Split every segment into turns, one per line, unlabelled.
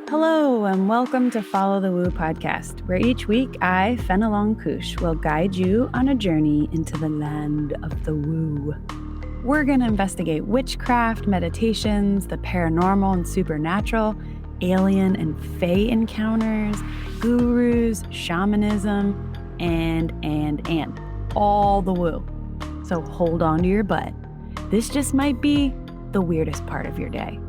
Hello, and welcome to Follow the Woo podcast, where each week I, Fenelon Kush, will guide you on a journey into the land of the woo. We're going to investigate witchcraft, meditations, the paranormal and supernatural, alien and fae encounters, gurus, shamanism, and all the woo. So hold on to your butt. This just might be the weirdest part of your day.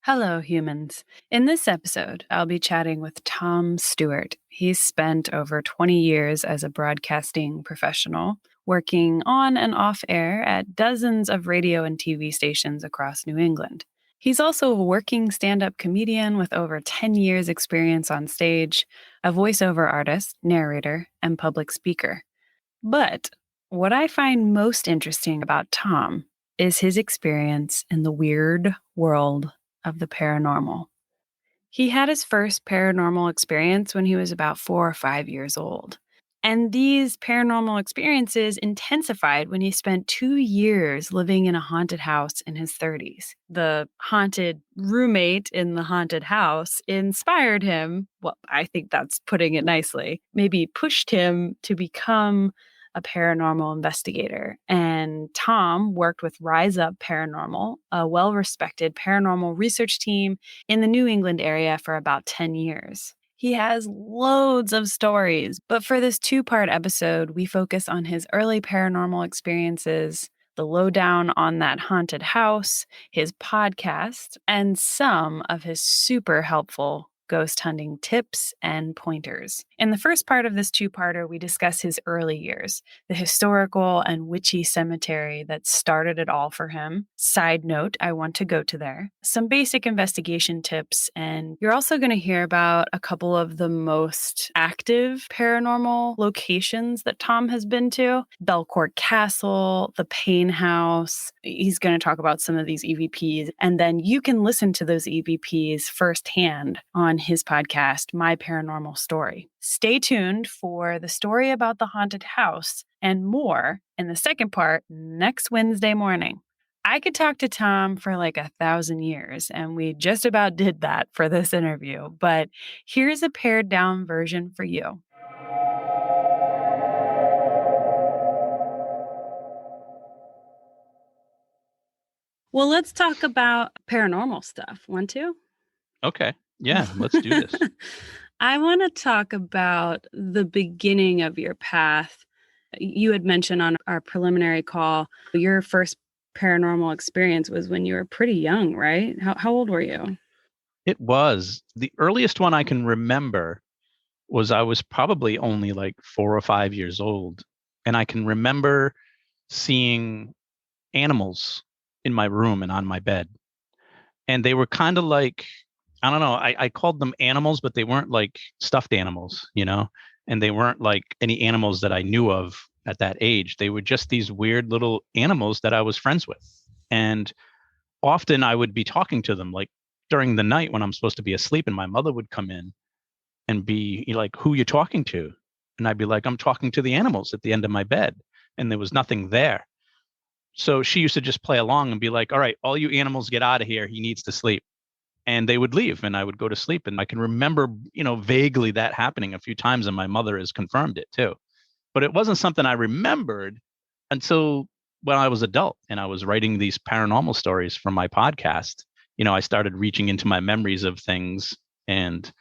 Hello, humans. In this episode, I'll be chatting with Tom Stewart. He's spent over 20 years as a broadcasting professional, working on and off air at dozens of radio and TV stations across New England. He's also a working stand-up comedian with over 10 years' experience on stage, a voiceover artist, narrator, and public speaker. But what I find most interesting about Tom is his experience in the weird world of the paranormal. He had his first paranormal experience when he was about 4 or 5 years old. And these paranormal experiences intensified when he spent 2 years living in a haunted house in his 30s. The haunted roommate in the haunted house inspired him, well, I think that's putting it nicely, maybe pushed him to become a paranormal investigator. And Tom worked with Rise Up Paranormal, a well-respected paranormal research team in the New England area for about 10 years. He has loads of stories, but for this two-part episode, we focus on his early paranormal experiences, the lowdown on that haunted house, his podcast, and some of his super helpful ghost hunting tips and pointers. In the first part of this two-parter, we discuss his early years, the historical and witchy cemetery that started it all for him. Side note, I want to go to there. Some basic investigation tips, and you're also going to hear about a couple of the most active paranormal locations that Tom has been to. Belcourt Castle, the Pain House. He's going to talk about some of these EVPs, and then you can listen to those EVPs firsthand on his podcast, My Paranormal Story. Stay tuned for the story about the haunted house and more in the second part next Wednesday morning. I could talk to Tom for like 1,000 years, and we just about did that for this interview, but here's a pared down version for you. Well, let's talk about paranormal stuff. Want to?
Okay. Yeah, let's do this.
I want to talk about the beginning of your path. You had mentioned on our preliminary call, your first paranormal experience was when you were pretty young, right? How old were you?
It was the earliest one I can remember was I was probably only like 4 or 5 years old. And I can remember seeing animals in my room and on my bed. And they were kind of like, I don't know, I called them animals, but they weren't like stuffed animals, and they weren't like any animals that I knew of at that age. They were just these weird little animals that I was friends with. And often I would be talking to them like during the night when I'm supposed to be asleep, and my mother would come in and be like, "Who you talking to?" And I'd be like, "I'm talking to the animals at the end of my bed." And there was nothing there. So she used to just play along and be like, "All right, all you animals get out of here. He needs to sleep." And they would leave and I would go to sleep. And I can remember, vaguely that happening a few times, and my mother has confirmed it too. But it wasn't something I remembered until when I was adult and I was writing these paranormal stories for my podcast. I started reaching into my memories of things, and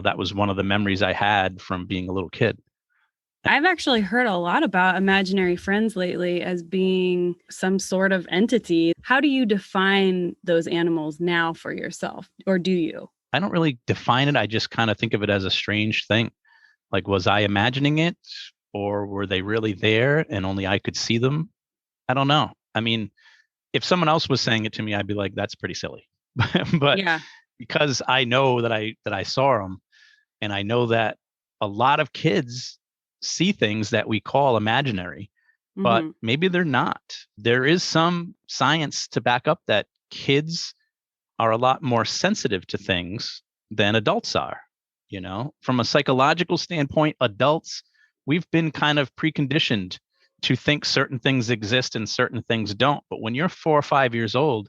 that was one of the memories I had from being a little kid.
I've actually heard a lot about imaginary friends lately as being some sort of entity. How do you define those animals now for yourself, or do you?
I don't really define it. I just kind of think of it as a strange thing. Like, was I imagining it, or were they really there and only I could see them? I don't know. I mean, if someone else was saying it to me, I'd be like, that's pretty silly. But
Yeah.
because I know that I saw them, and I know that a lot of kids see things that we call imaginary, but maybe they're not. There is some science to back up that kids are a lot more sensitive to things than adults are. From a psychological standpoint, adults, we've been kind of preconditioned to think certain things exist and certain things don't. But when you're 4 or 5 years old,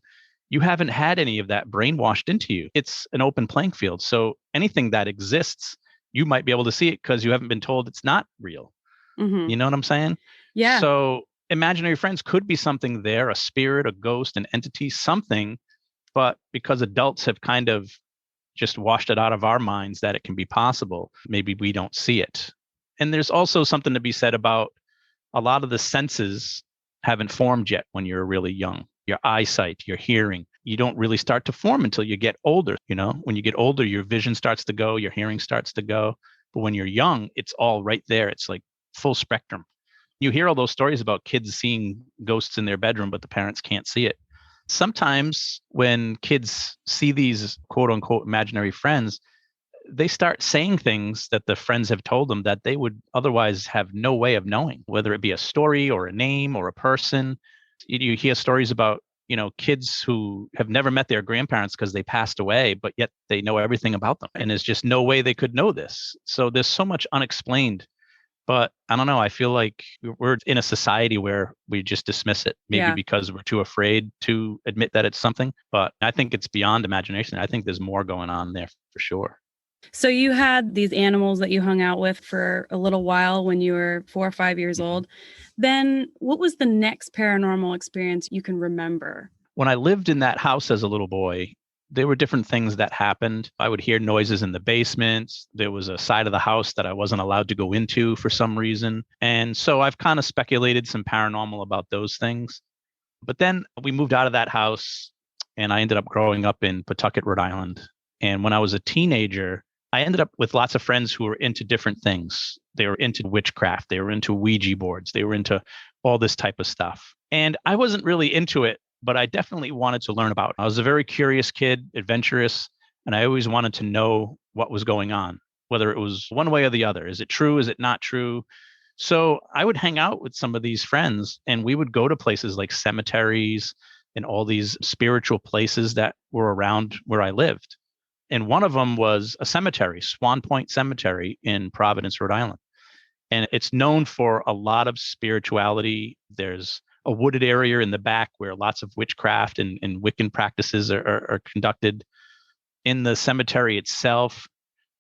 you haven't had any of that brainwashed into you. It's an open playing field. So anything that exists, you might be able to see it because you haven't been told it's not real.
Hmm.
You know what I'm saying?
Yeah.
So imaginary friends could be something there, a spirit, a ghost, an entity, something. But because adults have kind of just washed it out of our minds that it can be possible, maybe we don't see it. And there's also something to be said about a lot of the senses haven't formed yet when you're really young. Your eyesight, your hearing, you don't really start to form until you get older. You know, when you get older, your vision starts to go, your hearing starts to go. But when you're young, it's all right there. It's like full spectrum. You hear all those stories about kids seeing ghosts in their bedroom, but the parents can't see it. Sometimes when kids see these quote unquote imaginary friends, they start saying things that the friends have told them that they would otherwise have no way of knowing, whether it be a story or a name or a person. You hear stories about, kids who have never met their grandparents because they passed away, but yet they know everything about them. And there's just no way they could know this. So there's so much unexplained. But I don't know. I feel like we're in a society where we just dismiss it, maybe
Yeah.
because we're too afraid to admit that it's something. But I think it's beyond imagination. I think there's more going on there for sure.
So you had these animals that you hung out with for a little while when you were 4 or 5 years
Mhm.
old. Then what was the next paranormal experience you can remember?
When I lived in that house as a little boy, there were different things that happened. I would hear noises in the basement. There was a side of the house that I wasn't allowed to go into for some reason. And so I've kind of speculated some paranormal about those things. But then we moved out of that house and I ended up growing up in Pawtucket, Rhode Island. And when I was a teenager, I ended up with lots of friends who were into different things. They were into witchcraft, they were into Ouija boards, they were into all this type of stuff. And I wasn't really into it, but I definitely wanted to learn about it. I was a very curious kid, adventurous, and I always wanted to know what was going on, whether it was one way or the other. Is it true? Is it not true? So I would hang out with some of these friends and we would go to places like cemeteries and all these spiritual places that were around where I lived. And one of them was a cemetery, Swan Point Cemetery in Providence, Rhode Island. And it's known for a lot of spirituality. There's a wooded area in the back where lots of witchcraft and Wiccan practices are conducted. In the cemetery itself,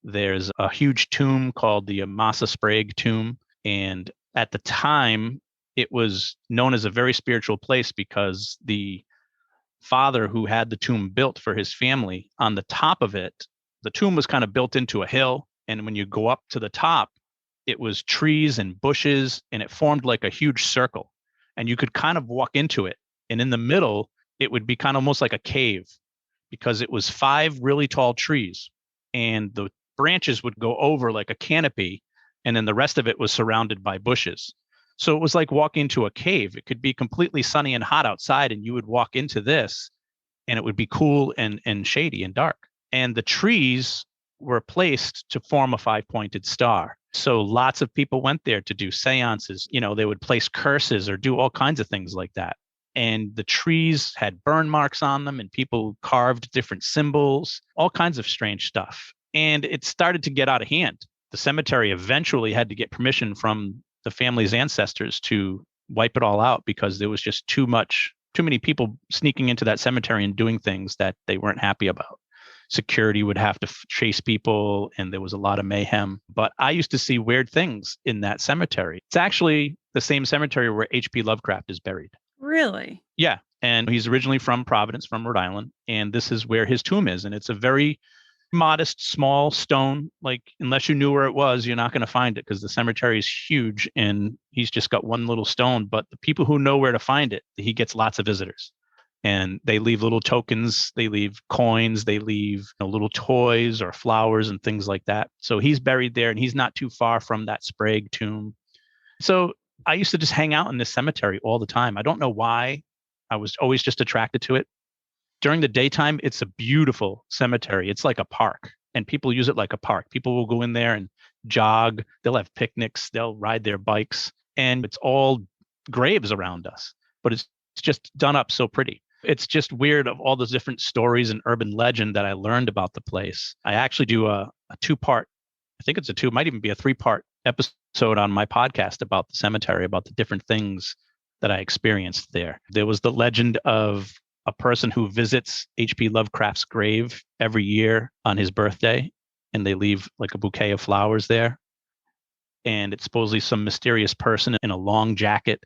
there's a huge tomb called the Amasa Sprague tomb. And at the time, it was known as a very spiritual place because the father who had the tomb built for his family, on the top of it, the tomb was kind of built into a hill. And when you go up to the top, it was trees and bushes, and it formed like a huge circle. And you could kind of walk into it. And in the middle, it would be kind of almost like a cave because it was 5 really tall trees. And the branches would go over like a canopy. And then the rest of it was surrounded by bushes. So it was like walking into a cave. It could be completely sunny and hot outside, and you would walk into this, and it would be cool and shady and dark. And the trees were placed to form a 5 pointed star. So lots of people went there to do seances. They would place curses or do all kinds of things like that. And the trees had burn marks on them, and people carved different symbols, all kinds of strange stuff. And it started to get out of hand. The cemetery eventually had to get permission from the family's ancestors to wipe it all out because there was just too many people sneaking into that cemetery and doing things that they weren't happy about. Security would have to chase people, and there was a lot of mayhem. But I used to see weird things in that cemetery. It's actually the same cemetery where H.P. Lovecraft is buried.
Really?
Yeah. And he's originally from Providence, from Rhode Island. And this is where his tomb is. And it's a very modest, small stone. Like, unless you knew where it was, you're not going to find it because the cemetery is huge and he's just got one little stone. But the people who know where to find it, he gets lots of visitors. And they leave little tokens, they leave coins, they leave little toys or flowers and things like that. So he's buried there, and he's not too far from that Sprague tomb. So I used to just hang out in this cemetery all the time. I don't know why. I was always just attracted to it. During the daytime, it's a beautiful cemetery. It's like a park, and people use it like a park. People will go in there and jog. They'll have picnics. They'll ride their bikes, and it's all graves around us, but it's just done up so pretty. It's just weird of all those different stories and urban legend that I learned about the place. I actually do a two-part, I think it's a two, it might even be a three-part episode on my podcast about the cemetery, about the different things that I experienced there. There was the legend of a person who visits H.P. Lovecraft's grave every year on his birthday, and they leave like a bouquet of flowers there. And it's supposedly some mysterious person in a long jacket.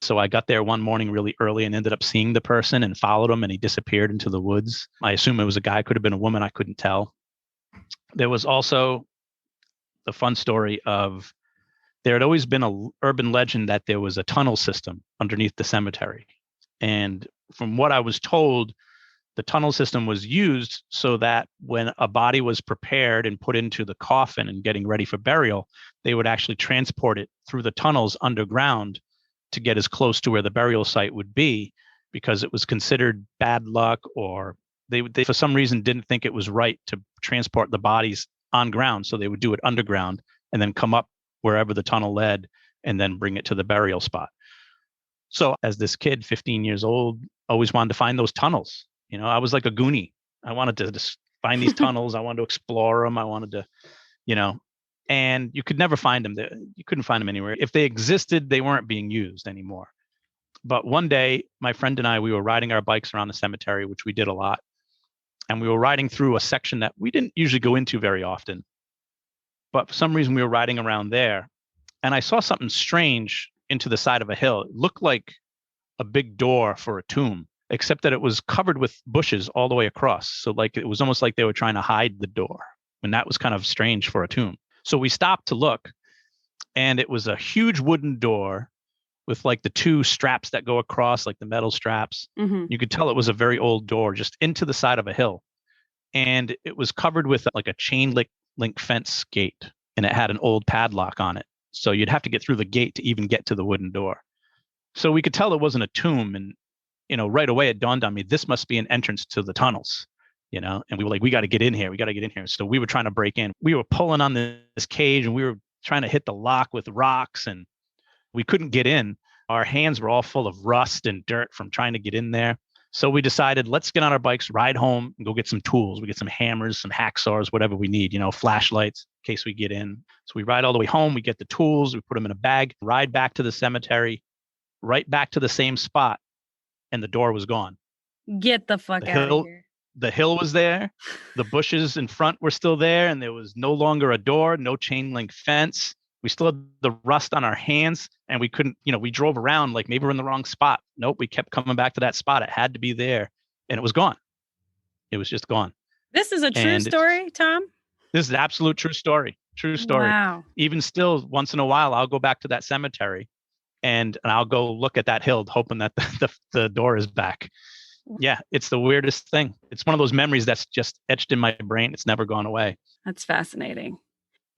So I got there one morning really early and ended up seeing the person and followed him, and he disappeared into the woods. I assume it was a guy, could have been a woman, I couldn't tell. There was also the fun story of there had always been a urban legend that there was a tunnel system underneath the cemetery. And from what I was told, the tunnel system was used so that when a body was prepared and put into the coffin and getting ready for burial, they would actually transport it through the tunnels underground to get as close to where the burial site would be, because it was considered bad luck, or they for some reason didn't think it was right to transport the bodies on ground. So they would do it underground and then come up wherever the tunnel led and then bring it to the burial spot. So as this kid, 15 years old, always wanted to find those tunnels. You know, I was like a Goonie. I wanted to just find these tunnels. I wanted to explore them. I wanted to, you know, and you could never find them. You couldn't find them anywhere. If they existed, they weren't being used anymore. But one day, my friend and I, we were riding our bikes around the cemetery, which we did a lot. And we were riding through a section that we didn't usually go into very often. But for some reason, we were riding around there. And I saw something strange into the side of a hill. It looked like a big door for a tomb, except that it was covered with bushes all the way across. So like it was almost like they were trying to hide the door. And that was kind of strange for a tomb. So we stopped to look, and it was a huge wooden door with like the two straps that go across, like the metal straps.
Mm-hmm.
You could tell it was a very old door just into the side of a hill. And it was covered with like a chain link fence gate, and it had an old padlock on it. So you'd have to get through the gate to even get to the wooden door. So we could tell it wasn't a tomb. And, you know, right away it dawned on me, this must be an entrance to the tunnels, you know, and we were like, we got to get in here. We got to get in here. So we were trying to break in. We were pulling on this cage, and we were trying to hit the lock with rocks, and we couldn't get in. Our hands were all full of rust and dirt from trying to get in there. So we decided, let's get on our bikes, ride home, and go get some tools. We get some hammers, some hacksaws, whatever we need, you know, flashlights in case we get in. So we ride all the way home. We get the tools. We put them in a bag, ride back to the cemetery, right back to the same spot. And the door was gone.
Get the fuck out of here.
The hill was there. The bushes in front were still there. And there was no longer a door, no chain link fence. We still had the rust on our hands, and we couldn't, you know, we drove around like maybe we're in the wrong spot. Nope. We kept coming back to that spot. It had to be there, and it was gone. It was just gone.
This is a true story, Tom?
This is an absolute true story. True story.
Wow.
Even still, once in a while, I'll go back to that cemetery and I'll go look at that hill, hoping that the door is back. Yeah, it's the weirdest thing. It's one of those memories that's just etched in my brain. It's never gone away.
That's fascinating.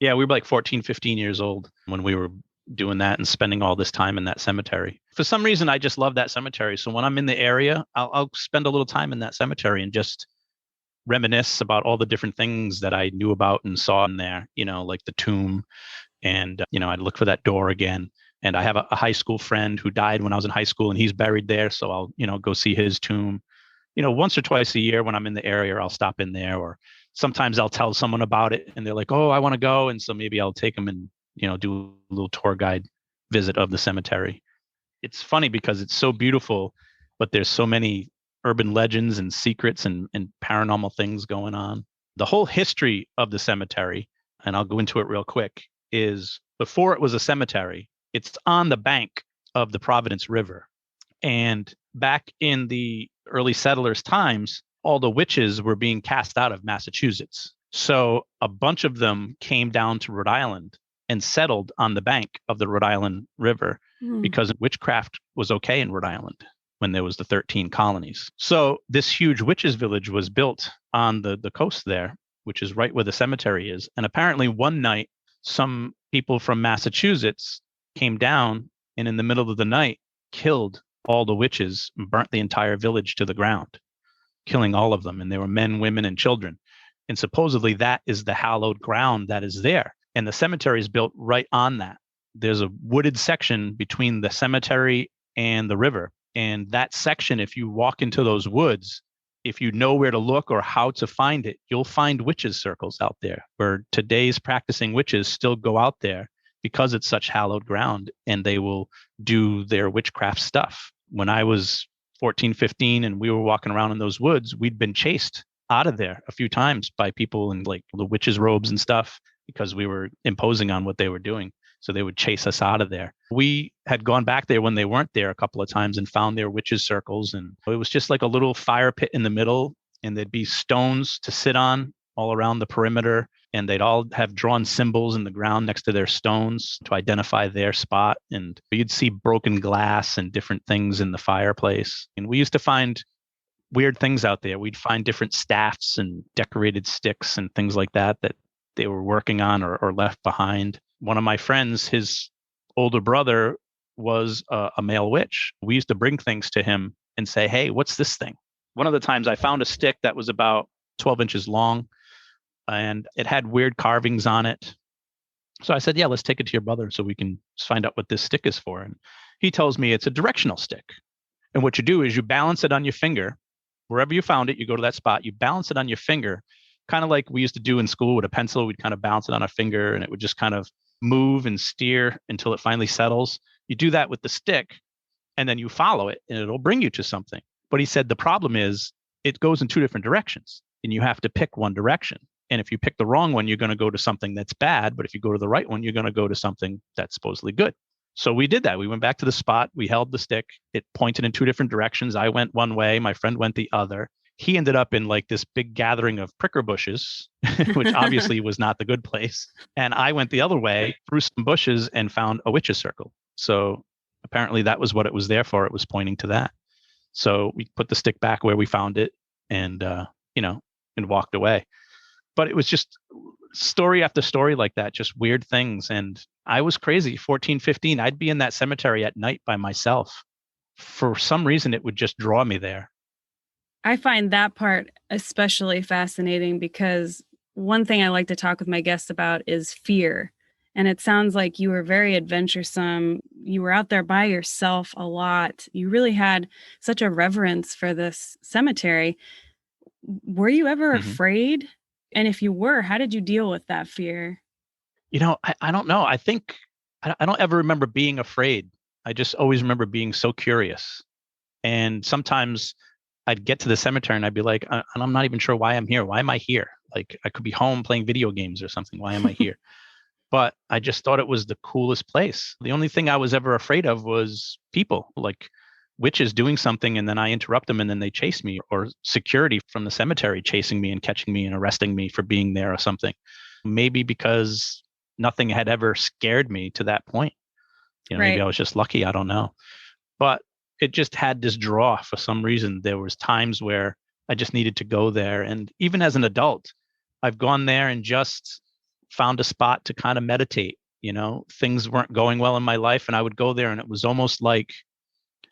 Yeah, we were like 14, 15 years old when we were doing that and spending all this time in that cemetery. For some reason, I just love that cemetery. So when I'm in the area, I'll spend a little time in that cemetery and just reminisce about all the different things that I knew about and saw in there, you know, like the tomb. And, you know, I'd look for that door again. And I have a high school friend who died when I was in high school, and he's buried there. So I'll, you know, go see his tomb. You know, once or twice a year when I'm in the area, I'll stop in there, or sometimes I'll tell someone about it and they're like, oh, I want to go. And so maybe I'll take them and, you know, do a little tour guide visit of the cemetery. It's funny because it's so beautiful, but there's so many urban legends and secrets and paranormal things going on. The whole history of the cemetery, and I'll go into it real quick, is before it was a cemetery, it's on the bank of the Providence River. And back in the early settlers' times, all the witches were being cast out of Massachusetts. So a bunch of them came down to Rhode Island and settled on the bank of the Rhode Island River because witchcraft was okay in Rhode Island when there was the 13 colonies. So this huge witches village was built on the coast there, which is right where the cemetery is. And apparently one night, some people from Massachusetts came down and in the middle of the night killed all the witches and burnt the entire village to the ground, killing all of them. And they were men, women, and children. And supposedly that is the hallowed ground that is there. And the cemetery is built right on that. There's a wooded section between the cemetery and the river. And that section, if you walk into those woods, if you know where to look or how to find it, you'll find witches' circles out there where today's practicing witches still go out there because it's such hallowed ground, and they will do their witchcraft stuff. When I was 14, 15, and we were walking around in those woods, we'd been chased out of there a few times by people in like the witches' robes and stuff because we were imposing on what they were doing. So they would chase us out of there. We had gone back there when they weren't there a couple of times and found their witches' circles. And it was just like a little fire pit in the middle, and there'd be stones to sit on all around the perimeter. And they'd all have drawn symbols in the ground next to their stones to identify their spot. And you'd see broken glass and different things in the fireplace. And we used to find weird things out there. We'd find different staffs and decorated sticks and things like that that they were working on or left behind. One of my friends, his older brother was a male witch. We used to bring things to him and say, hey, what's this thing? One of the times I found a stick that was about 12 inches long, and it had weird carvings on it. So I said, yeah, let's take it to your brother so we can find out what this stick is for. And he tells me it's a directional stick. And what you do is you balance it on your finger. Wherever you found it, you go to that spot, you balance it on your finger, kind of like we used to do in school with a pencil. We'd kind of balance it on a finger and it would just kind of move and steer until it finally settles. You do that with the stick and then you follow it and it'll bring you to something. But he said the problem is it goes in two different directions and you have to pick one direction. And if you pick the wrong one, you're going to go to something that's bad. But if you go to the right one, you're going to go to something that's supposedly good. So we did that. We went back to the spot. We held the stick. It pointed in two different directions. I went one way. My friend went the other. He ended up in like this big gathering of pricker bushes, which obviously was not the good place. And I went the other way through some bushes and found a witch's circle. So apparently that was what it was there for. It was pointing to that. So we put the stick back where we found it and, and walked away. But it was just story after story like that, just weird things. And I was crazy, 14, 15. I'd be in that cemetery at night by myself. For some reason, it would just draw me there.
I find that part especially fascinating because one thing I like to talk with my guests about is fear. And it sounds like you were very adventuresome. You were out there by yourself a lot. You really had such a reverence for this cemetery. Were you ever afraid? And if you were, how did you deal with that fear?
I don't know. I think I don't ever remember being afraid. I just always remember being so curious. And sometimes I'd get to the cemetery and I'd be like, and I'm not even sure why I'm here. Why am I here? Like I could be home playing video games or something. Why am I here? But I just thought it was the coolest place. The only thing I was ever afraid of was people, like witches doing something and then I interrupt them and then they chase me, or security from the cemetery chasing me and catching me and arresting me for being there or something. Maybe because nothing had ever scared me to that point. Maybe I was just lucky. I don't know. But it just had this draw for some reason. There was times where I just needed to go there. And even as an adult, I've gone there and just found a spot to kind of meditate. Things weren't going well in my life and I would go there and it was almost like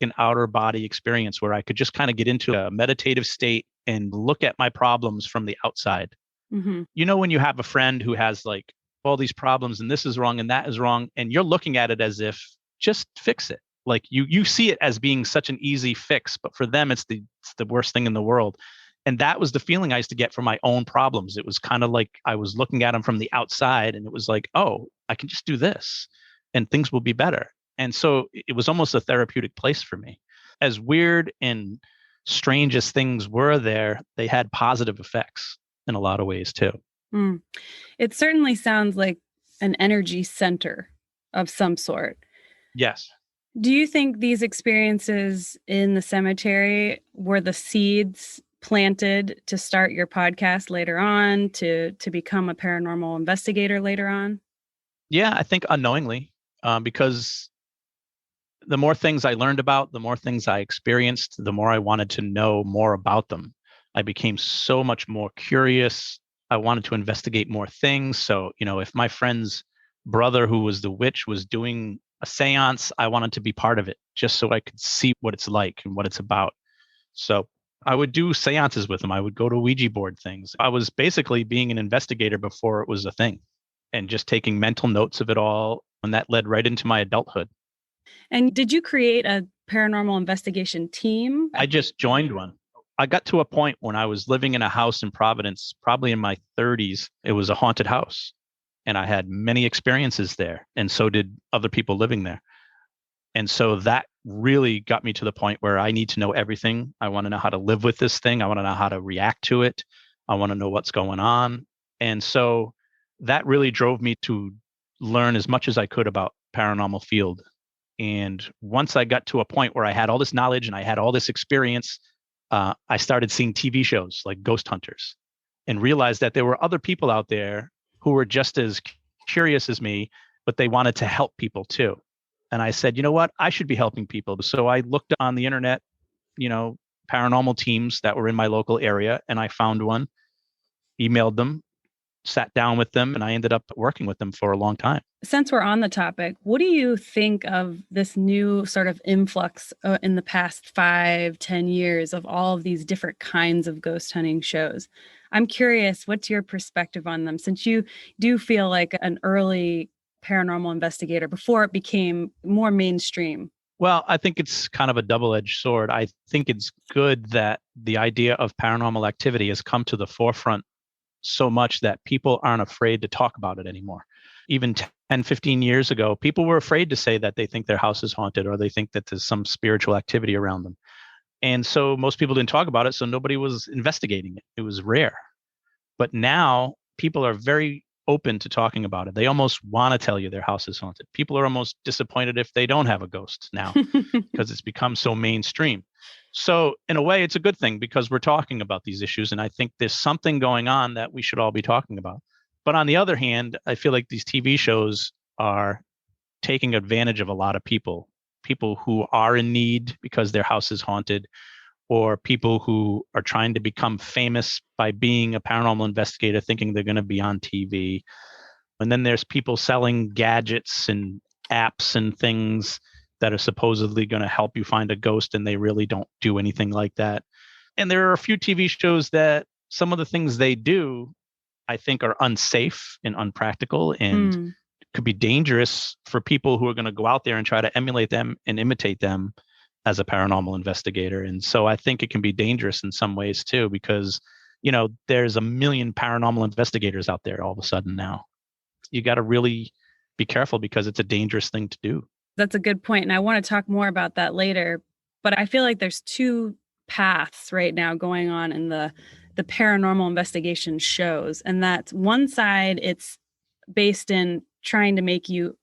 an outer body experience where I could just kind of get into a meditative state and look at my problems from the outside.
Mm-hmm.
When you have a friend who has like all these problems and this is wrong and that is wrong, and you're looking at it as if just fix it. Like you see it as being such an easy fix, but for them, it's the worst thing in the world. And that was the feeling I used to get for my own problems. It was kind of like I was looking at them from the outside and it was like, oh, I can just do this and things will be better. And so it was almost a therapeutic place for me. As weird and strange as things were there, they had positive effects in a lot of ways too.
Mm. It certainly sounds like an energy center of some sort.
Yes.
Do you think these experiences in the cemetery were the seeds planted to start your podcast later on, to become a paranormal investigator later on?
Yeah, I think unknowingly, because the more things I learned about, the more things I experienced, the more I wanted to know more about them. I became so much more curious. I wanted to investigate more things. So, if my friend's brother, who was the witch, was doing a seance, I wanted to be part of it just so I could see what it's like and what it's about. So I would do seances with him. I would go to Ouija board things. I was basically being an investigator before it was a thing and just taking mental notes of it all. And that led right into my adulthood.
And did you create a paranormal investigation team?
I just joined one. I got to a point when I was living in a house in Providence, probably in my 30s. It was a haunted house. and I had many experiences there, and so did other people living there. And so that really got me to the point where I need to know everything. I want to know how to live with this thing. I want to know how to react to it. I want to know what's going on. And so that really drove me to learn as much as I could about paranormal field. And once I got to a point where I had all this knowledge and I had all this experience, I started seeing TV shows like Ghost Hunters and realized that there were other people out there who were just as curious as me, but they wanted to help people too. And I said, you know what? I should be helping people. So I looked on the internet, paranormal teams that were in my local area, and I found one, emailed them, sat down with them, and I ended up working with them for a long time.
Since we're on the topic, what do you think of this new sort of influx in the past 5-10 years of all of these different kinds of ghost hunting shows? I'm curious, what's your perspective on them, since you do feel like an early paranormal investigator before it became more mainstream?
Well, I think it's kind of a double-edged sword. I think it's good that the idea of paranormal activity has come to the forefront so much that people aren't afraid to talk about it anymore. Even 10, 15 years ago, people were afraid to say that they think their house is haunted or they think that there's some spiritual activity around them. And so most people didn't talk about it, so nobody was investigating it. It was rare. But now people are very open to talking about it. They almost want to tell you their house is haunted. People are almost disappointed if they don't have a ghost now because it's become so mainstream. So in a way, it's a good thing because we're talking about these issues. And I think there's something going on that we should all be talking about. But on the other hand, I feel like these TV shows are taking advantage of a lot of people who are in need because their house is haunted, or people who are trying to become famous by being a paranormal investigator, thinking they're going to be on TV. And then there's people selling gadgets and apps and things that are supposedly going to help you find a ghost, and they really don't do anything like that. And there are a few TV shows that some of the things they do, I think, are unsafe and unpractical and could be dangerous for people who are going to go out there and try to emulate them and imitate them as a paranormal investigator. And so I think it can be dangerous in some ways too, because, there's a million paranormal investigators out there all of a sudden now. You got to really be careful because it's a dangerous thing to do.
That's a good point. And I want to talk more about that later. But I feel like there's two paths right now going on in the paranormal investigation shows. And that's one side, it's based in trying to make you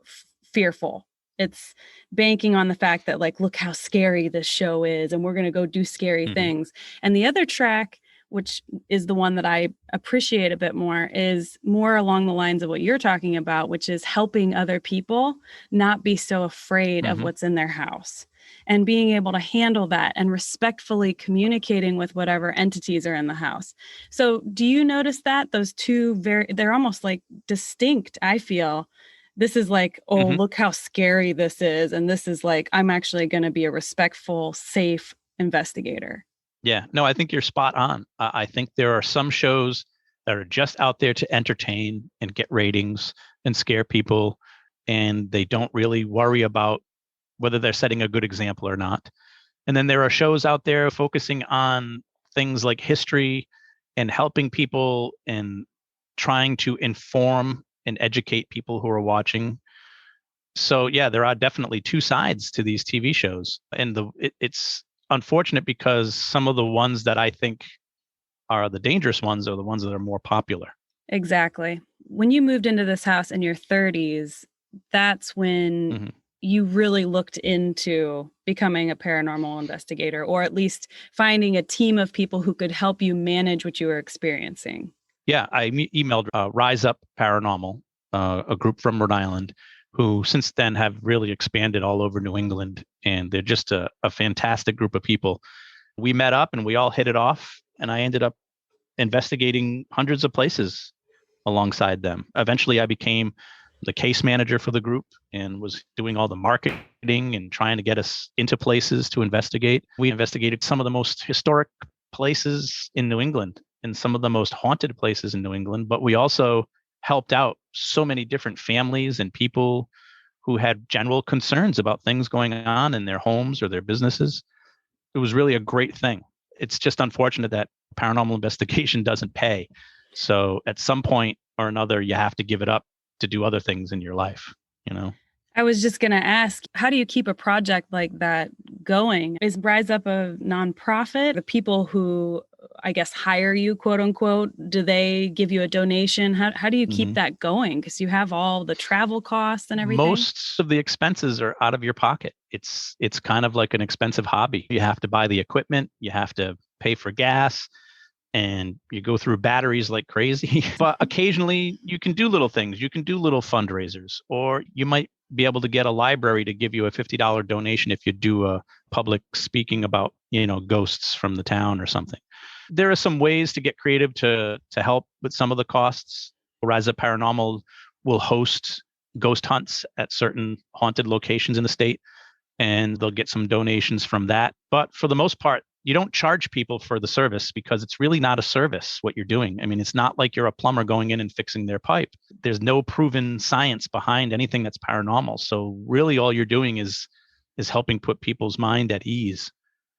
fearful. It's banking on the fact that, like, look how scary this show is, and we're going to go do scary things. And the other track, which is the one that I appreciate a bit more, is more along the lines of what you're talking about, which is helping other people not be so afraid of what's in their house and being able to handle that and respectfully communicating with whatever entities are in the house. So do you notice that those two they're almost like distinct, I feel? This is like, oh, look how scary this is. And this is like, I'm actually going to be a respectful, safe investigator.
Yeah, no, I think you're spot on. I think there are some shows that are just out there to entertain and get ratings and scare people, and they don't really worry about whether they're setting a good example or not. And then there are shows out there focusing on things like history and helping people and trying to inform and educate people who are watching. So yeah, there are definitely two sides to these TV shows, and it's unfortunate because some of the ones that I think are the dangerous ones are the ones that are more popular.
Exactly. When you moved into this house in your 30s, that's when you really looked into becoming a paranormal investigator, or at least finding a team of people who could help you manage what you were experiencing.
Yeah, I emailed Rise Up Paranormal, a group from Rhode Island, who since then have really expanded all over New England. And they're just a fantastic group of people. We met up and we all hit it off. And I ended up investigating hundreds of places alongside them. Eventually, I became the case manager for the group and was doing all the marketing and trying to get us into places to investigate. We investigated some of the most historic places in New England and some of the most haunted places in New England, but we also helped out so many different families and people who had general concerns about things going on in their homes or their businesses. It was really a great thing. It's just unfortunate that paranormal investigation doesn't pay. So at some point or another, you have to give it up to do other things in your life, you know?
I was just going to ask, how do you keep a project like that going? Is Rise Up a nonprofit? The people who, I guess, hire you, quote unquote, do they give you a donation? How do you keep
Mhm.
that going? Because you have all the travel costs and everything.
Most of the expenses are out of your pocket. It's kind of like an expensive hobby. You have to buy the equipment, you have to pay for gas, and you go through batteries like crazy. But occasionally you can do little things. You can do little fundraisers, or you might be able to get a library to give you a $50 donation if you do a public speaking about, ghosts from the town or something. There are some ways to get creative to help with some of the costs. Rise Up Paranormal will host ghost hunts at certain haunted locations in the state, and they'll get some donations from that. But for the most part, you don't charge people for the service because it's really not a service what you're doing. I mean, it's not like you're a plumber going in and fixing their pipe. There's no proven science behind anything that's paranormal. So really all you're doing is helping put people's mind at ease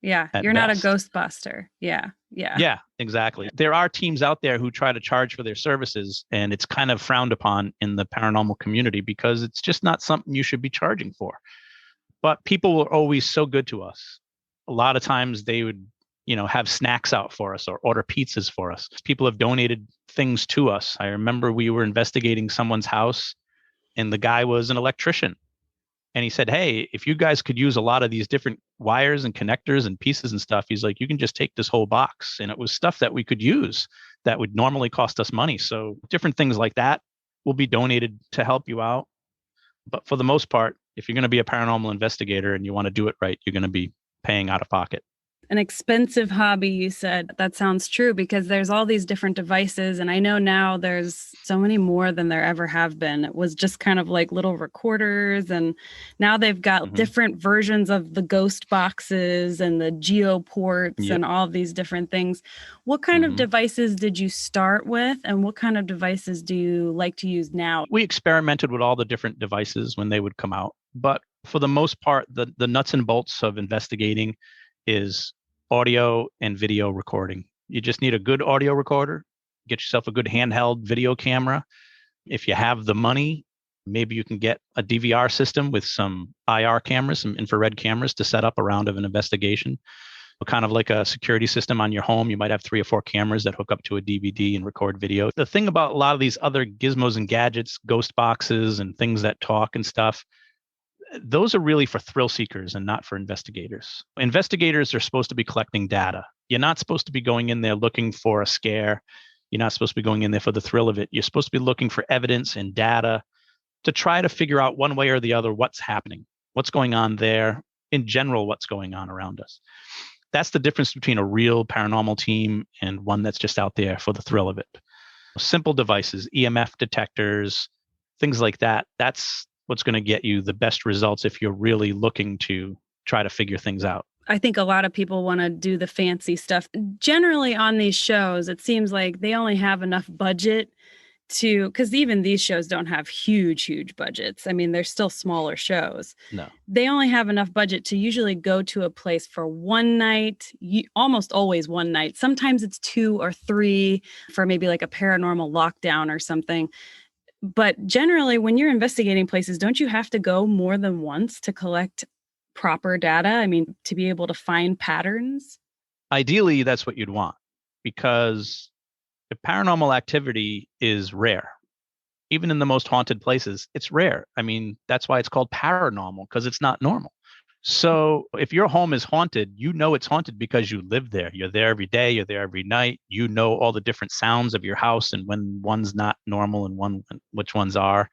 Yeah,
at
you're not a
best.
Ghostbuster. Yeah, yeah.
Yeah, exactly. There are teams out there who try to charge for their services, and it's kind of frowned upon in the paranormal community because it's just not something you should be charging for. But people were always so good to us. A lot of times they would, have snacks out for us or order pizzas for us. People have donated things to us. I remember we were investigating someone's house, and the guy was an electrician. And he said, "Hey, if you guys could use a lot of these different wires and connectors and pieces and stuff," he's like, "you can just take this whole box." And it was stuff that we could use that would normally cost us money. So different things like that will be donated to help you out. But for the most part, if you're going to be a paranormal investigator and you want to do it right, you're going to be paying out of pocket.
An expensive hobby, you said. That sounds true because there's all these different devices. And I know now there's so many more than there ever have been. It was just kind of like little recorders. And now they've got
Mm-hmm.
different versions of the ghost boxes and the geoports
Yep.
and all of these different things. What kind of
Mm-hmm.
devices did you start with? And what kind of devices do you like to use now?
We experimented with all the different devices when they would come out. But for the most part, the nuts and bolts of investigating is audio and video recording. You just need a good audio recorder, get yourself a good handheld video camera. If you have the money, maybe you can get a DVR system with some IR cameras, some infrared cameras to set up a round of an investigation. Kind of like a security system on your home. You might have 3 or 4 cameras that hook up to a DVD and record video. The thing about a lot of these other gizmos and gadgets, ghost boxes and things that talk and stuff, those are really for thrill seekers and not for investigators. Investigators are supposed to be collecting data. You're not supposed to be going in there looking for a scare. You're not supposed to be going in there for the thrill of it. You're supposed to be looking for evidence and data to try to figure out one way or the other what's happening, what's going on there, in general, what's going on around us. That's the difference between a real paranormal team and one that's just out there for the thrill of it. Simple devices, EMF detectors, things like that. That's what's going to get you the best results if you're really looking to try to figure things out.
I think a lot of people want to do the fancy stuff. Generally, on these shows, it seems like they only have enough budget because even these shows don't have huge budgets. I mean, they're still smaller shows.
No.
They only have enough budget to usually go to a place for one night, almost always one night. Sometimes it's 2 or 3 for maybe like a paranormal lockdown or something. But generally, when you're investigating places, don't you have to go more than once to collect proper data? I mean, to be able to find patterns?
Ideally, that's what you'd want because if paranormal activity is rare, even in the most haunted places, it's rare. I mean, that's why it's called paranormal because it's not normal. So if your home is haunted, you know it's haunted because you live there. You're there every day, you're there every night. You know all the different sounds of your house and when one's not normal and which ones are.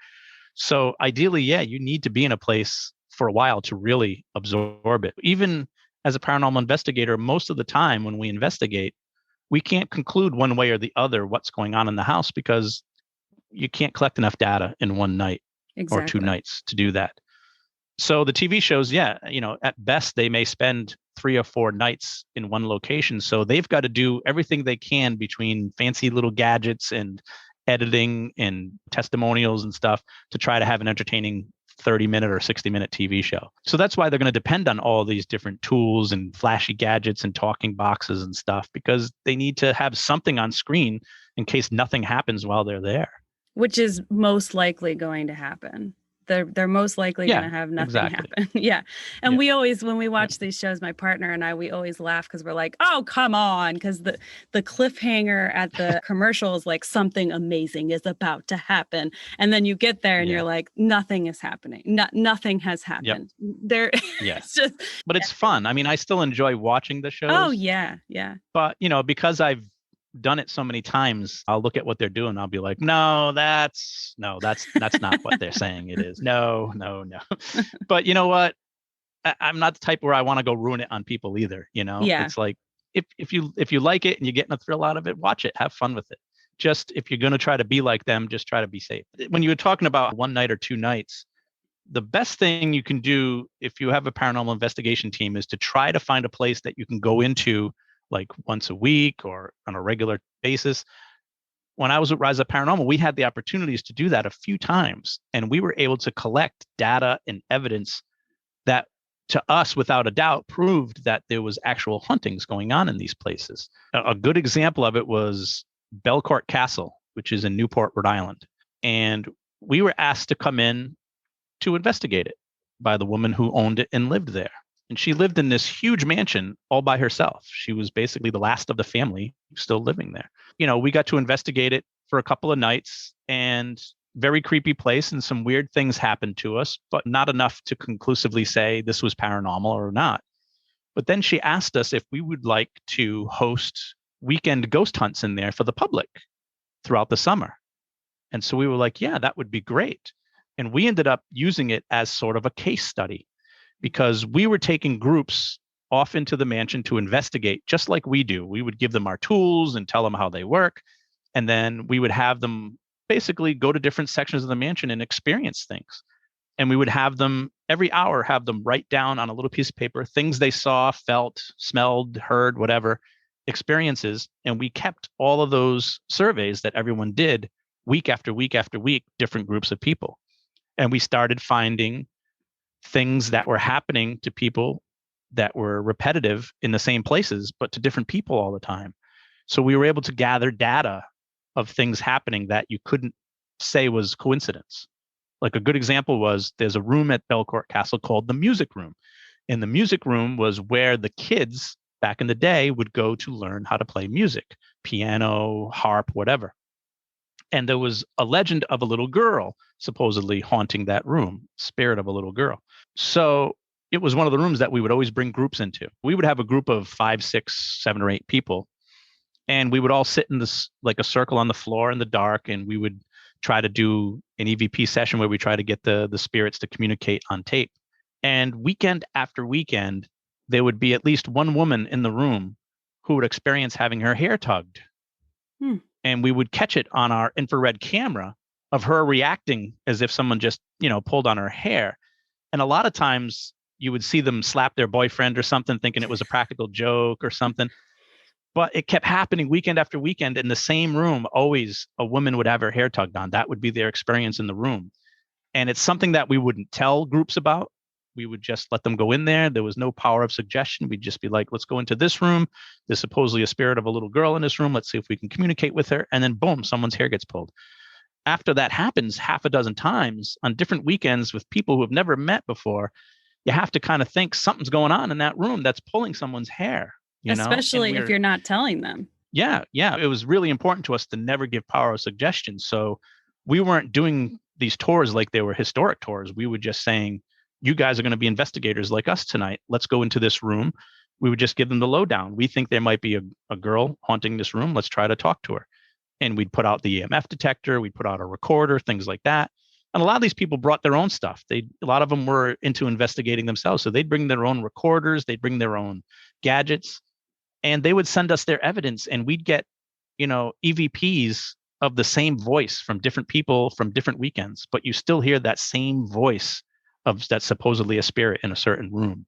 So ideally, yeah, you need to be in a place for a while to really absorb it. Even as a paranormal investigator, most of the time when we investigate, we can't conclude one way or the other what's going on in the house because you can't collect enough data in one night or 2
Exactly.
nights to do that. So the TV shows, yeah, at best they may spend 3 or 4 nights in one location. So they've got to do everything they can between fancy little gadgets and editing and testimonials and stuff to try to have an entertaining 30-minute or 60-minute TV show. So that's why they're going to depend on all these different tools and flashy gadgets and talking boxes and stuff because they need to have something on screen in case nothing happens while they're there.
which is most likely going to happen. They're most likely going
Yeah,
to have nothing
exactly.
happen. Yeah. And
Yeah.
we always, when we
Yeah.
watch these shows, my partner and I, we always laugh because we're like, oh, come on. Because the cliffhanger at the commercial is like something amazing is about to happen. And then you get there and you're
Yeah.
like, nothing is happening. Nothing has
Yep.
happened. There,
Yeah.
it's just,
But it's fun. I mean, I still enjoy watching the
oh,
shows,
yeah. Yeah.
but because I've done it so many times, I'll look at what they're doing. I'll be like, no, that's not what they're saying it is. No, no, no. But you know what? I'm not the type where I want to go ruin it on people either.
Yeah.
It's like if you like it and you're getting a thrill out of it, watch it, have fun with it. Just if you're going to try to be like them, just try to be safe. When you were talking about one night or two nights, the best thing you can do if you have a paranormal investigation team is to try to find a place that you can go into like once a week or on a regular basis. When I was at Rise Up Paranormal, we had the opportunities to do that a few times, and we were able to collect data and evidence that to us, without a doubt, proved that there was actual hauntings going on in these places. A good example of it was Belcourt Castle, which is in Newport, Rhode Island. And we were asked to come in to investigate it by the woman who owned it and lived there. And she lived in this huge mansion all by herself. She was basically the last of the family still living there. We got to investigate it for a couple of nights, and very creepy place, and some weird things happened to us, but not enough to conclusively say this was paranormal or not. But then she asked us if we would like to host weekend ghost hunts in there for the public throughout the summer. And so we were like, yeah, that would be great. And we ended up using it as sort of a case study because we were taking groups off into the mansion to investigate just like we do. We would give them our tools and tell them how they work. And then we would have them basically go to different sections of the mansion and experience things. And we would have them every hour, have them write down on a little piece of paper things they saw, felt, smelled, heard, whatever experiences. And we kept all of those surveys that everyone did week after week after week, different groups of people. And we started finding things that were happening to people that were repetitive in the same places, but to different people all the time. So we were able to gather data of things happening that you couldn't say was coincidence. Like a good example was there's a room at Belcourt Castle called the music room. And the music room was where the kids back in the day would go to learn how to play music, piano, harp, whatever. And there was a legend of a little girl supposedly haunting that room, spirit of a little girl. So it was one of the rooms that we would always bring groups into. We would have a group of 5, 6, 7, or 8 people, and we would all sit in this like a circle on the floor in the dark, and we would try to do an EVP session where we try to get the spirits to communicate on tape. And weekend after weekend, there would be at least one woman in the room who would experience having her hair tugged.
Hmm.
And we would catch it on our infrared camera of her reacting as if someone just, pulled on her hair. And a lot of times you would see them slap their boyfriend or something, thinking it was a practical joke or something. But it kept happening weekend after weekend in the same room. Always a woman would have her hair tugged on. That would be their experience in the room. And it's something that we wouldn't tell groups about. We would just let them go in there. There was no power of suggestion. We'd just be like, let's go into this room. There's supposedly a spirit of a little girl in this room. Let's see if we can communicate with her. And then boom, someone's hair gets pulled. After that happens half a dozen times on different weekends with people who have never met before, you have to kind of think something's going on in that room that's pulling someone's hair,
Especially if you're not telling them.
Yeah. It was really important to us to never give power of suggestion. So we weren't doing these tours like they were historic tours. We were just saying, you guys are going to be investigators like us tonight. Let's go into this room. We would just give them the lowdown. We think there might be a girl haunting this room. Let's try to talk to her. And we'd put out the EMF detector. We'd put out a recorder, things like that. And a lot of these people brought their own stuff. A lot of them were into investigating themselves. So they'd bring their own recorders. They'd bring their own gadgets. And they would send us their evidence. And we'd get, EVPs of the same voice from different people from different weekends. But you still hear that same voice of that's supposedly a spirit in a certain room,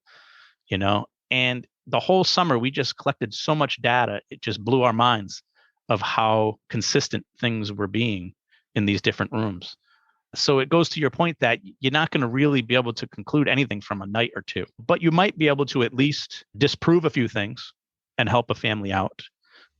and the whole summer we just collected so much data. It just blew our minds of how consistent things were being in these different rooms. So it goes to your point that you're not going to really be able to conclude anything from a night or two, but you might be able to at least disprove a few things and help a family out.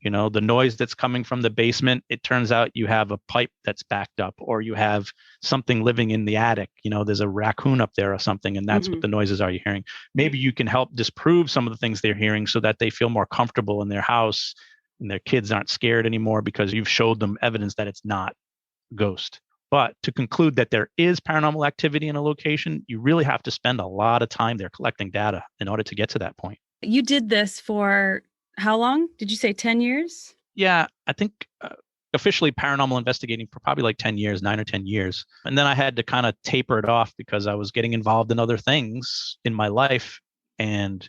The noise that's coming from the basement, it turns out you have a pipe that's backed up, or you have something living in the attic. There's a raccoon up there or something, and that's what the noises are you're hearing. Maybe you can help disprove some of the things they're hearing so that they feel more comfortable in their house and their kids aren't scared anymore because you've showed them evidence that it's not ghost. But to conclude that there is paranormal activity in a location, you really have to spend a lot of time there collecting data in order to get to that point.
You did this for how long? Did you say 10 years?
Yeah, I think officially paranormal investigating for probably like 10 years, 9 or 10 years. And then I had to kind of taper it off because I was getting involved in other things in my life. And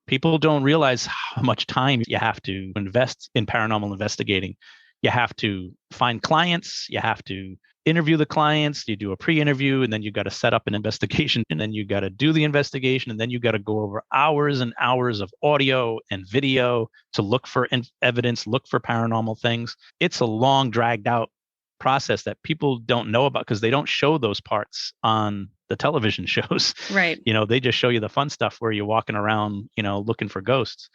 people don't realize how much time you have to invest in paranormal investigating. You have to find clients, you have to interview the clients, you do a pre-interview, and then you got to set up an investigation, and then you got to do the investigation, and then you got to go over hours and hours of audio and video to look for evidence, look for paranormal things. It's a long, dragged out process that people don't know about because they don't show those parts on the television shows.
Right.
They just show you the fun stuff where you're walking around, looking for ghosts.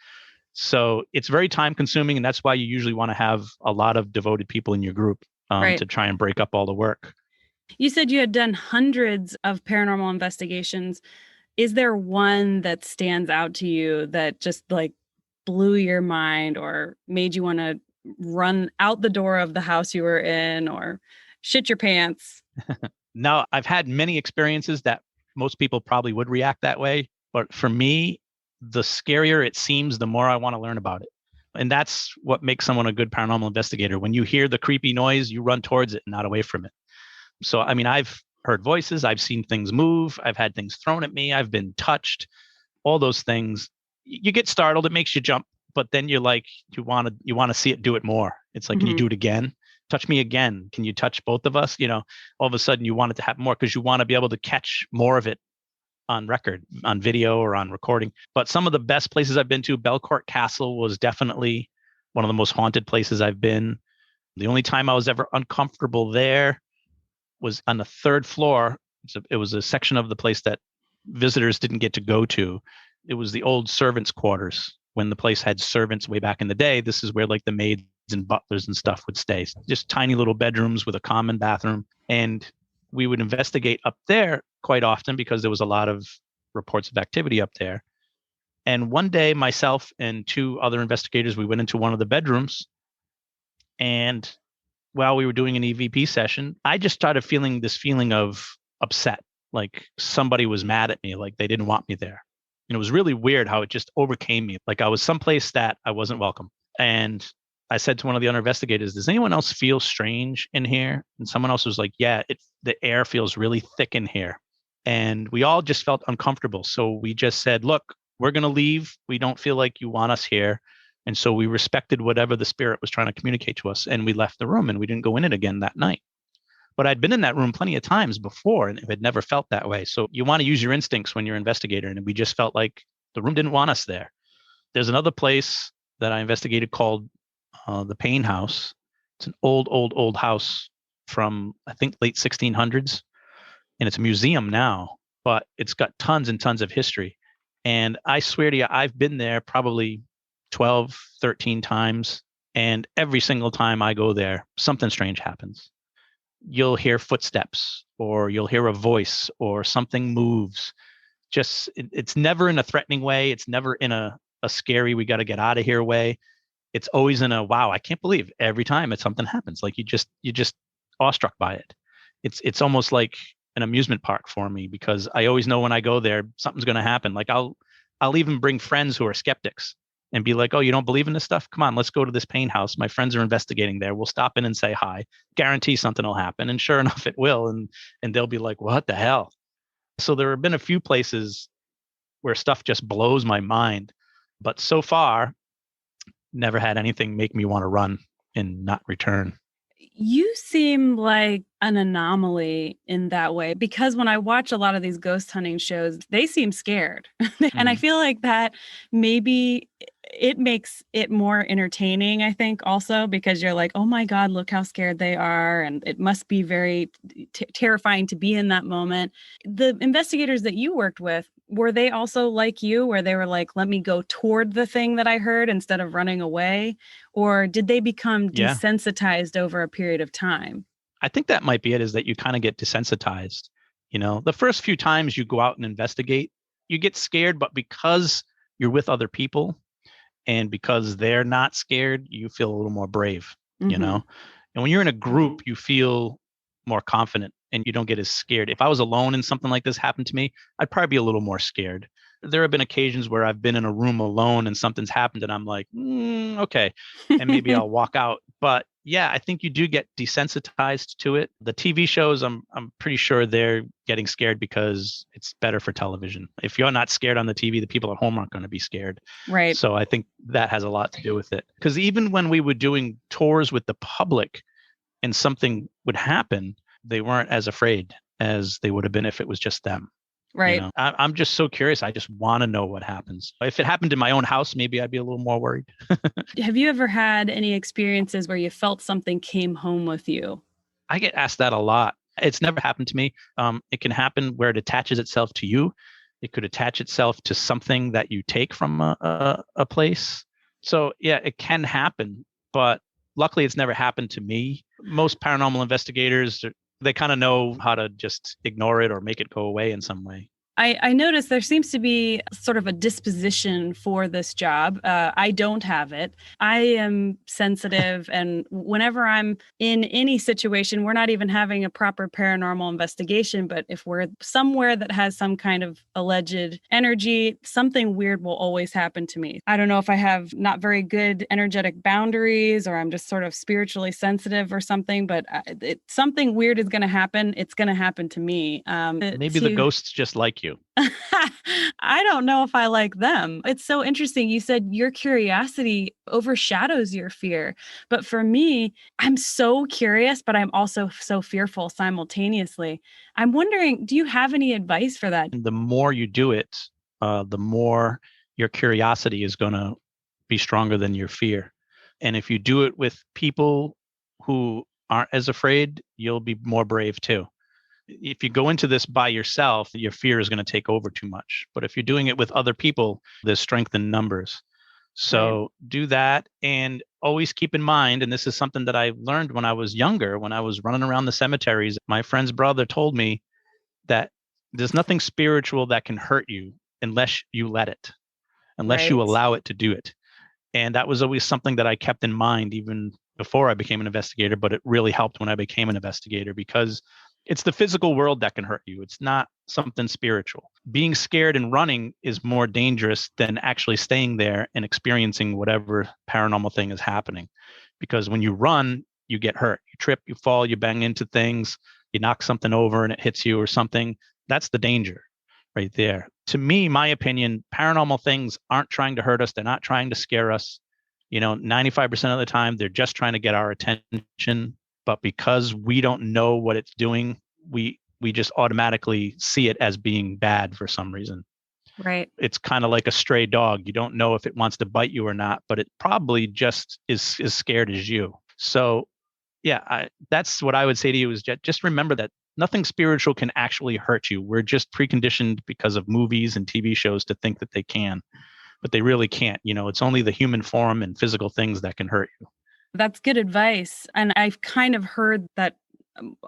So it's very time consuming. And that's why you usually want to have a lot of devoted people in your group
Right.
to try and break up all the work.
You said you had done hundreds of paranormal investigations. Is there one that stands out to you that just like blew your mind or made you want to run out the door of the house you were in or shit your pants?
Now, I've had many experiences that most people probably would react that way. But for me, the scarier it seems, the more I want to learn about it. And that's what makes someone a good paranormal investigator. When you hear the creepy noise, you run towards it, not away from it. So, I mean, I've heard voices, I've seen things move, I've had things thrown at me, I've been touched, all those things. You get startled, it makes you jump, but then you're like, you want to see it do it more. It's like, can you do it again? Touch me again. Can you touch both of us? All of a sudden you want it to happen more because you want to be able to catch more of it on record, on video or on recording. But some of the best places I've been to, Belcourt Castle was definitely one of the most haunted places I've been. The only time I was ever uncomfortable there was on the third floor. It was a section of the place that visitors didn't get to go to. It was the old servants' quarters. When the place had servants way back in the day, this is where like the maids and butlers and stuff would stay. Just tiny little bedrooms with a common bathroom. And we would investigate up there quite often because there was a lot of reports of activity up there. And one day, myself and two other investigators, we went into one of the bedrooms. And while we were doing an EVP session, I just started feeling this feeling of upset, like somebody was mad at me, like they didn't want me there. And it was really weird how it just overcame me. Like I was someplace that I wasn't welcome. And I said to one of the other investigators, does anyone else feel strange in here? And someone else was like, yeah, the air feels really thick in here. And we all just felt uncomfortable. So we just said, look, we're going to leave. We don't feel like you want us here. And so we respected whatever the spirit was trying to communicate to us. And we left the room and we didn't go in it again that night. But I'd been in that room plenty of times before and it had never felt that way. So you want to use your instincts when you're an investigator. And we just felt like the room didn't want us there. There's another place that I investigated called the Payne House. It's an old house from, I think, late 1600s. And it's a museum now, but it's got tons and tons of history. And I swear to you, I've been there probably 12, 13 times. And every single time I go there, something strange happens. You'll hear footsteps or you'll hear a voice or something moves. Just, it's never in a threatening way. It's never in a scary, we got to get out of here way. It's always in a, wow, I can't believe every time something happens. Like you're just awestruck by it. It's almost like an amusement park for me because I always know when I go there, something's going to happen. Like I'll even bring friends who are skeptics and be like, oh, you don't believe in this stuff? Come on, let's go to this Payne House. My friends are investigating there. We'll stop in and say hi. Guarantee something will happen. And sure enough, it will. And they'll be like, what the hell? So there have been a few places where stuff just blows my mind. But so far, never had anything make me want to run and not return.
You seem like an anomaly in that way because when I watch a lot of these ghost hunting shows, they seem scared. And I feel like that maybe it makes it more entertaining, I think, also because you're like, oh my God, look how scared they are. And it must be very terrifying to be in that moment. The investigators that you worked with, Were they also like you, where they were like, let me go toward the thing that I heard instead of running away? Or did they become
Yeah.
desensitized over a period of time?
I think that might be it, is that you kind of get desensitized. The first few times you go out and investigate, you get scared, but because you're with other people and because they're not scared, you feel a little more brave, you
Hmm.
know? And when you're in a group, you feel more confident and you don't get as scared. If I was alone and something like this happened to me, I'd probably be a little more scared. There have been occasions where I've been in a room alone and something's happened and I'm like, okay. And maybe I'll walk out. But yeah, I think you do get desensitized to it. The TV shows, I'm pretty sure they're getting scared because it's better for television. If you're not scared on the TV, the people at home aren't going to be scared.
Right.
So I think that has a lot to do with it. Because even when we were doing tours with the public and something would happen, they weren't as afraid as they would have been if it was just them.
Right.
I'm just so curious. I just want to know what happens. If it happened in my own house, maybe I'd be a little more worried.
Have you ever had any experiences where you felt something came home with you?
I get asked that a lot. It's never happened to me. It can happen where it attaches itself to you. It could attach itself to something that you take from a place. So yeah, it can happen, but luckily it's never happened to me. Most paranormal investigators, they kind of know how to just ignore it or make it go away in some way.
I noticed there seems to be sort of a disposition for this job. I don't have it. I am sensitive, and whenever I'm in any situation, we're not even having a proper paranormal investigation. But if we're somewhere that has some kind of alleged energy, something weird will always happen to me. I don't know if I have not very good energetic boundaries or I'm just sort of spiritually sensitive or something, but something weird is going to happen. It's going to happen to me.
Maybe the ghosts just like you.
I don't know if I like them. It's so interesting. You said your curiosity overshadows your fear. But for me, I'm so curious, but I'm also so fearful simultaneously. I'm wondering, do you have any advice for that?
The more you do it, the more your curiosity is going to be stronger than your fear. And if you do it with people who aren't as afraid, you'll be more brave too. If you go into this by yourself, your fear is going to take over too much. But if you're doing it with other people, there's strength in numbers.
Right.
So do that and always keep in mind, and this is something that I learned when I was younger, when I was running around the cemeteries. My friend's brother told me that there's nothing spiritual that can hurt you unless you let it, unless you
Right.
allow it to do it. And that was always something that I kept in mind even before I became an investigator, but it really helped when I became an investigator because it's the physical world that can hurt you. It's not something spiritual. Being scared and running is more dangerous than actually staying there and experiencing whatever paranormal thing is happening. Because when you run, you get hurt. You trip, you fall, you bang into things, you knock something over and it hits you or something. That's the danger right there. To me, my opinion, paranormal things aren't trying to hurt us. They're not trying to scare us. 95% of the time, they're just trying to get our attention. But because we don't know what it's doing, we just automatically see it as being bad for some reason.
Right.
It's kind of like a stray dog. You don't know if it wants to bite you or not, but it probably just is as scared as you. So yeah, that's what I would say to you is just remember that nothing spiritual can actually hurt you. We're just preconditioned because of movies and TV shows to think that they can, but they really can't. It's only the human form and physical things that can hurt you.
That's good advice. And I've kind of heard that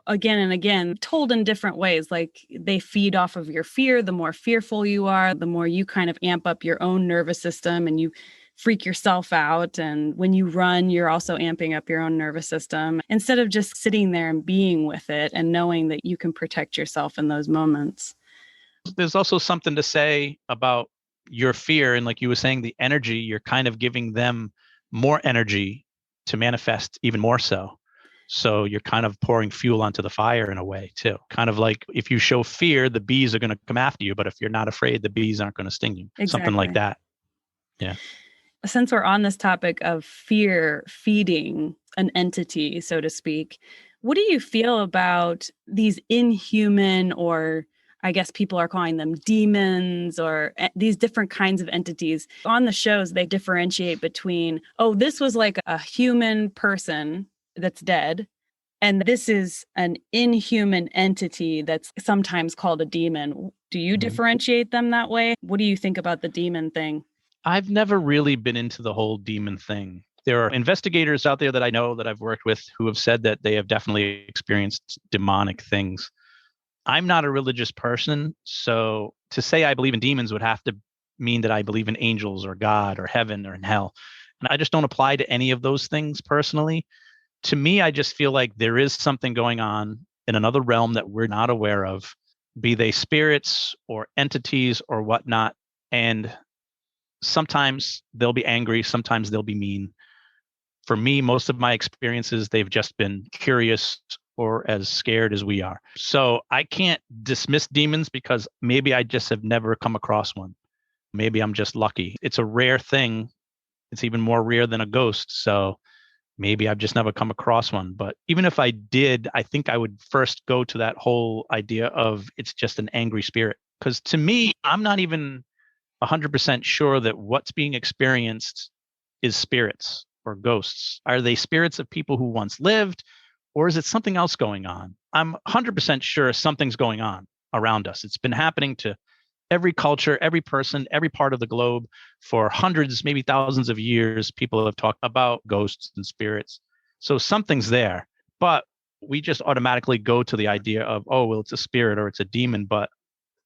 again and again, told in different ways. Like they feed off of your fear. The more fearful you are, the more you kind of amp up your own nervous system and you freak yourself out. And when you run, you're also amping up your own nervous system instead of just sitting there and being with it and knowing that you can protect yourself in those moments.
There's also something to say about your fear. And like you were saying, the energy, you're kind of giving them more energy to manifest even more so. So you're kind of pouring fuel onto the fire in a way too. Kind of like if you show fear, the bees are going to come after you. But if you're not afraid, the bees aren't going to sting you. Something like
Exactly.
that. Yeah.
Since we're on this topic of fear feeding an entity, so to speak, what do you feel about these inhuman, or I guess people are calling them demons, or these different kinds of entities? On the shows, they differentiate between, oh, this was like a human person that's dead, And this is an inhuman entity that's sometimes called a demon. Do you differentiate them that way? What do you think about the demon thing?
I've never really been into the whole demon thing. There are investigators out there that I know that I've worked with who have said that they have definitely experienced demonic things. I'm not a religious person, so to say I believe in demons would have to mean that I believe in angels or God or heaven or in hell. And I just don't apply to any of those things personally. To me, I just feel like there is something going on in another realm that we're not aware of, be they spirits or entities or whatnot. And sometimes they'll be angry, sometimes they'll be mean. For me, most of my experiences, they've just been curious or as scared as we are. So I can't dismiss demons because maybe I just have never come across one. Maybe I'm just lucky. It's a rare thing. It's even more rare than a ghost. So maybe I've just never come across one. But even if I did, I think I would first go to that whole idea of it's just an angry spirit. Because to me, I'm not even 100% sure that what's being experienced is spirits or ghosts. Are they spirits of people who once lived, or is it something else going on? I'm 100% sure something's going on around us. It's been happening to every culture, every person, every part of the globe for hundreds, maybe thousands of years. People have talked about ghosts and spirits. So something's there, but we just automatically go to the idea of, oh, well, it's a spirit or it's a demon. But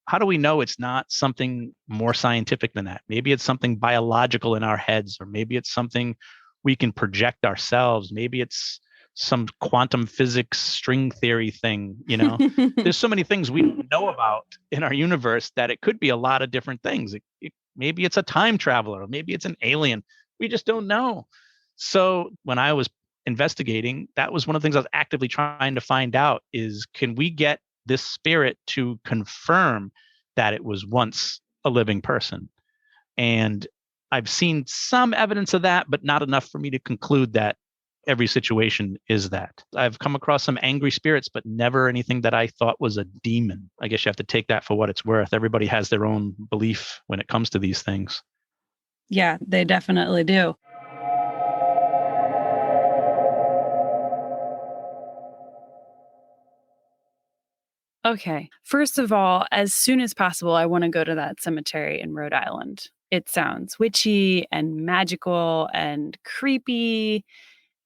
how do we know it's not something more scientific than that? Maybe it's something biological in our heads, or maybe it's something we can project ourselves. Maybe it's some quantum physics string theory thing. There's so many things we don't know about in our universe that it could be a lot of different things. Maybe it's a time traveler, or maybe it's an alien. We just don't know. So when I was investigating, that was one of the things I was actively trying to find out is, can we get this spirit to confirm that it was once a living person? And I've seen some evidence of that, but not enough for me to conclude that every situation is that. I've come across some angry spirits, but never anything that I thought was a demon. I guess you have to take that for what it's worth. Everybody has their own belief when it comes to these things.
Yeah, they definitely do. Okay. First of all, as soon as possible, I want to go to that cemetery in Rhode Island. It sounds witchy and magical and creepy.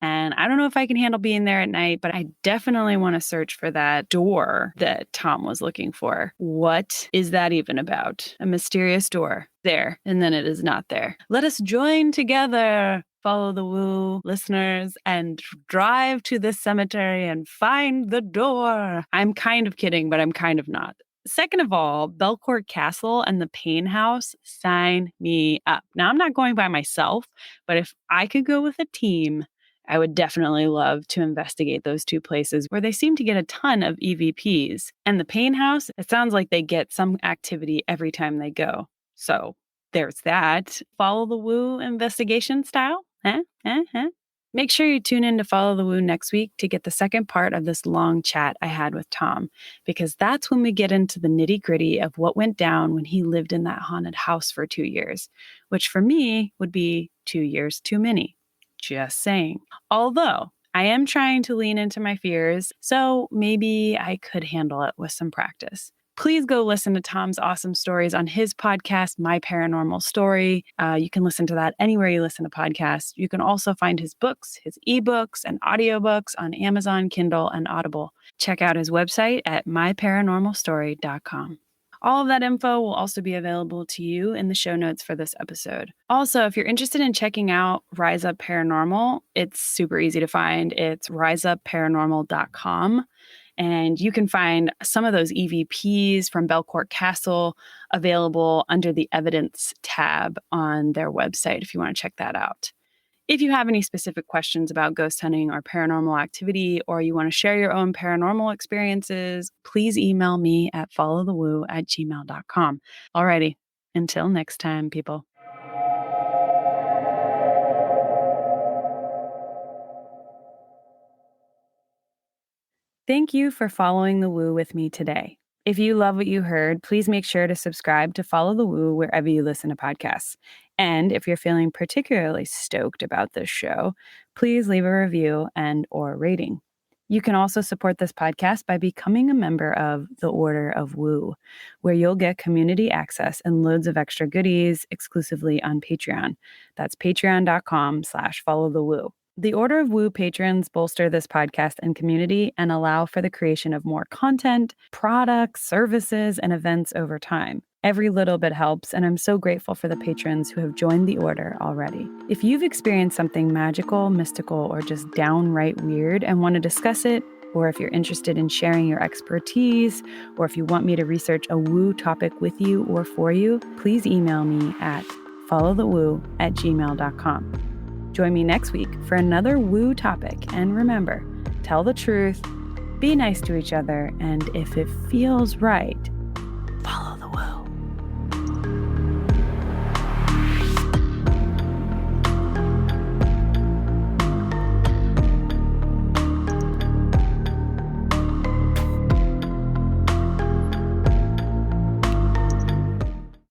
And I don't know if I can handle being there at night, but I definitely want to search for that door that Tom was looking for. What is that even about? A mysterious door there, and then it is not there. Let us join together, follow the woo listeners, and drive to this cemetery and find the door. I'm kind of kidding, but I'm kind of not. Second of all, Belcourt Castle and the Payne House, sign me up. Now, I'm not going by myself, but if I could go with a team, I would definitely love to investigate those two places where they seem to get a ton of EVPs. And the Payne House, it sounds like they get some activity every time they go. So there's that. Follow the Woo investigation style. Huh? Huh? Huh? Make sure you tune in to Follow the Woo next week to get the second part of this long chat I had with Tom, because that's when we get into the nitty gritty of what went down when he lived in that haunted house for 2 years, which for me would be 2 years too many. Just saying. Although I am trying to lean into my fears, so maybe I could handle it with some practice. Please go listen to Tom's awesome stories on his podcast, My Paranormal Story. You can listen to that anywhere you listen to podcasts. You can also find his books, his ebooks, and audiobooks on Amazon, Kindle, and Audible. Check out his website at myparanormalstory.com. All of that info will also be available to you in the show notes for this episode. Also, if you're interested in checking out Rise Up Paranormal, it's super easy to find. It's riseupparanormal.com. And you can find some of those EVPs from Belcourt Castle available under the evidence tab on their website if you want to check that out. If you have any specific questions about ghost hunting or paranormal activity, or you want to share your own paranormal experiences, please email me at followthewoo@gmail.com. Alrighty, until next time, people. Thank you for following the woo with me today. If you love what you heard, please make sure to subscribe to Follow the Woo wherever you listen to podcasts. And if you're feeling particularly stoked about this show, please leave a review and or rating. You can also support this podcast by becoming a member of the Order of Woo, where you'll get community access and loads of extra goodies exclusively on Patreon. That's patreon.com/followthewoo. The Order of Woo patrons bolster this podcast and community and allow for the creation of more content, products, services, and events over time. Every little bit helps, and I'm so grateful for the patrons who have joined the order already. If you've experienced something magical, mystical, or just downright weird and want to discuss it, or if you're interested in sharing your expertise, or if you want me to research a woo topic with you or for you, please email me at followthewoo@gmail.com. Join me next week for another woo topic, and remember, tell the truth, be nice to each other, and if it feels right,